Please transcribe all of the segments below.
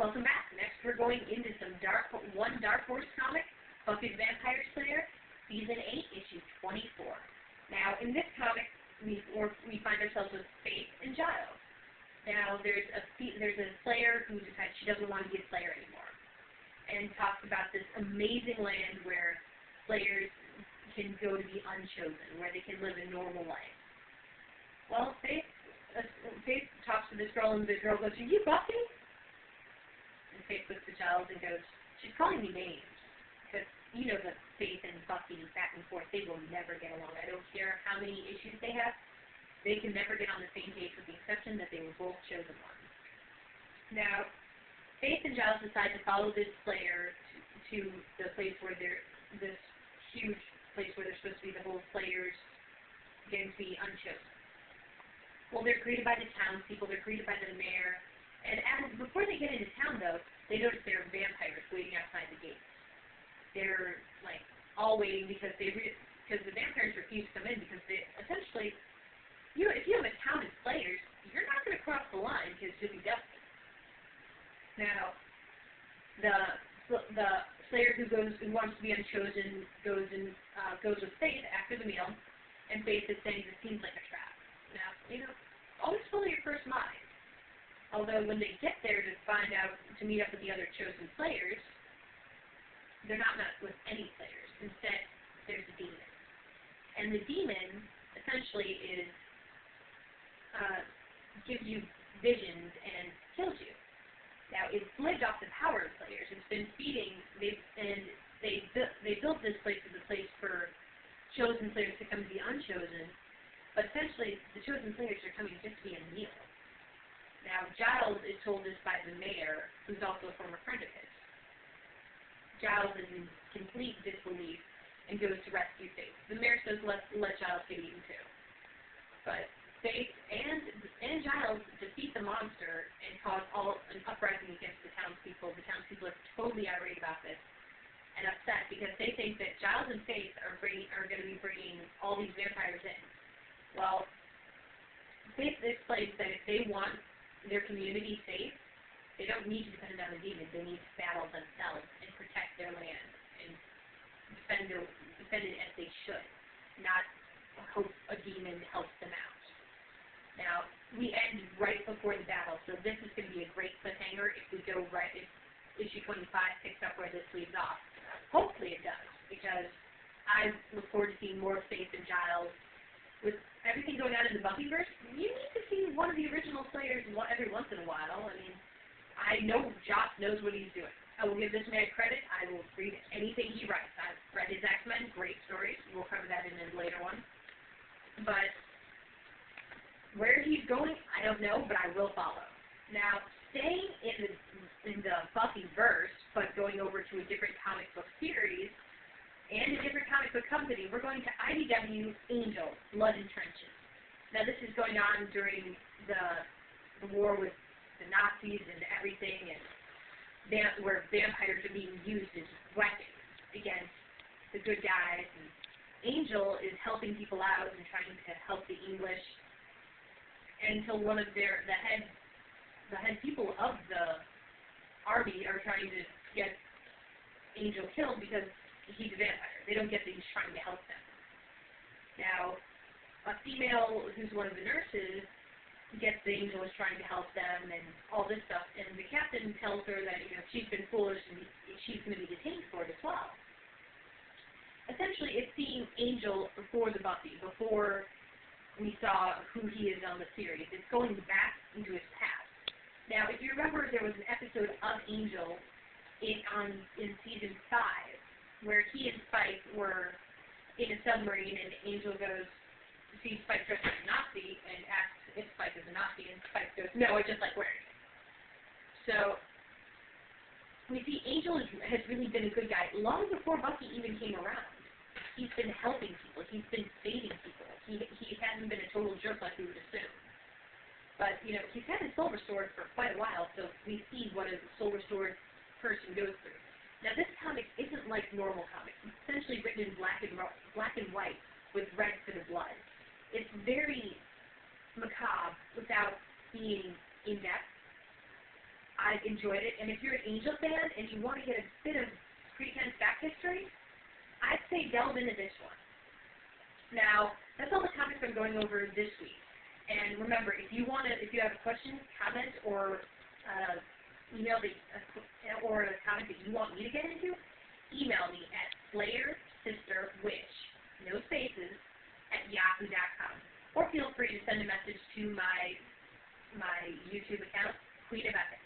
Welcome back. Next, we're going into some Dark Horse comic, Buffy the Vampire Slayer, Season 8, Issue 24. Now, in this comic, we find ourselves with Faith and Giles. Now, there's a Slayer who decides she doesn't want to be a Slayer anymore, and talks about this amazing land where Slayers can go to be unchosen, where they can live a normal life. Well, Faith talks to this girl, and the girl goes, "Are you Buffy?" And Faith looks at Giles and goes, "She's calling me names." Because you know that Faith and Buffy back and forth, they will never get along. I don't care how many issues they have, they can never get on the same page, with the exception that they were both chosen ones. Now, Faith and Giles decide to follow this Slayer to the place where this huge place where they're supposed to be the whole Slayers getting to be unchosen. Well, they're greeted by the townspeople, they're greeted by the mayor, and before they get into town, though, they notice there are vampires waiting outside the gates. They're, like, all waiting because the vampires refuse to come in because they, essentially, if you have a town of Slayers, you're not going to cross the line because you'll be dealt with. Now, the Slayer who wants to be unchosen goes with Faith after the meal, and Faith is saying this seems like a trap. Now, always follow your first mind. Although when they get there to meet up with the other chosen Slayers, they're not met with any Slayers. Instead, there's a demon. And the demon, essentially, gives you visions and kills you. Now, it's lived off the power of Slayers. It's been feeding, they built this place as a place for chosen Slayers to come to be unchosen, but essentially, the chosen Slayers are coming just to be a meal. Now, Giles is told this by the mayor, who's also a former friend of his. Giles is in complete disbelief and goes to rescue Faith. The mayor says let Giles get eaten too. But Faith and Giles defeat the monster and cause an uprising against the townspeople. The townspeople are totally irate about this and upset because they think that Giles and Faith are going to be bringing all these vampires in. Well, Faith explains that if they want their community safe, they don't need to depend on the demons. They need to battle themselves and protect their land and defend it as they should, not hope a demon helps them out. Now, we end right before the battle, so this is going to be a great cliffhanger if issue 25 picks up where this leaves off. Hopefully it does, because I look forward to seeing more Faith and Giles. With everything going on in the Buffyverse, you need to see one of the original Slayers every once in a while. I mean, I know Joss knows what he's doing. I will give this man credit. I will read anything he writes. I've read his X-Men, great stories. We'll cover that in a later one. But where he's going, I don't know, but I will follow. Now, staying in the Buffyverse, but going over to a different comic book series, and a different comic book company, we're going to IDW Angel, Blood and Trenches. Now, this is going on during the war with the Nazis and everything, and where vampires are being used as weapons against the good guys. And Angel is helping people out and trying to help the English until one of the head people of the army are trying to get Angel killed because he's a vampire. They don't get that he's trying to help them. Now, a female who's one of the nurses gets the Angel is trying to help them and all this stuff, and the captain tells her that she's been foolish and she's going to be detained for it as well. Essentially, it's seeing Angel before the Buffy, before we saw who he is on the series. It's going back into his past. Now, if you remember, there was an episode of Angel in season 5, where he and Spike were in a submarine, and Angel goes to see Spike dressed as a Nazi and asks if Spike is a Nazi, and Spike goes, "No, I just like wearing it." So, we see Angel has really been a good guy long before Buffy even came around. He's been helping people. He's been saving people. He hasn't been a total jerk like we would assume. But, he's had his Silver Sword for quite a while, so we see what a Silver Sword person goes through. Now, this comic isn't like normal comics. It's essentially written in black and white with red for the blood. It's very macabre without being in-depth. I've enjoyed it, and if you're an Angel fan and you want to get a bit of pre-tense back history, I'd say delve into this one. Now, that's all the topics I'm going over this week. And remember, if you have a question, comment, or email or a topic that you want me to get into, email me at SlayerSisterWitch, no spaces, at yahoo.com. Or feel free to send a message to my YouTube account, tweet about it.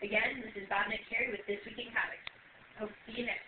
Again, this is Bobbinette Carey with This Week in Comics. Hope to see you next time.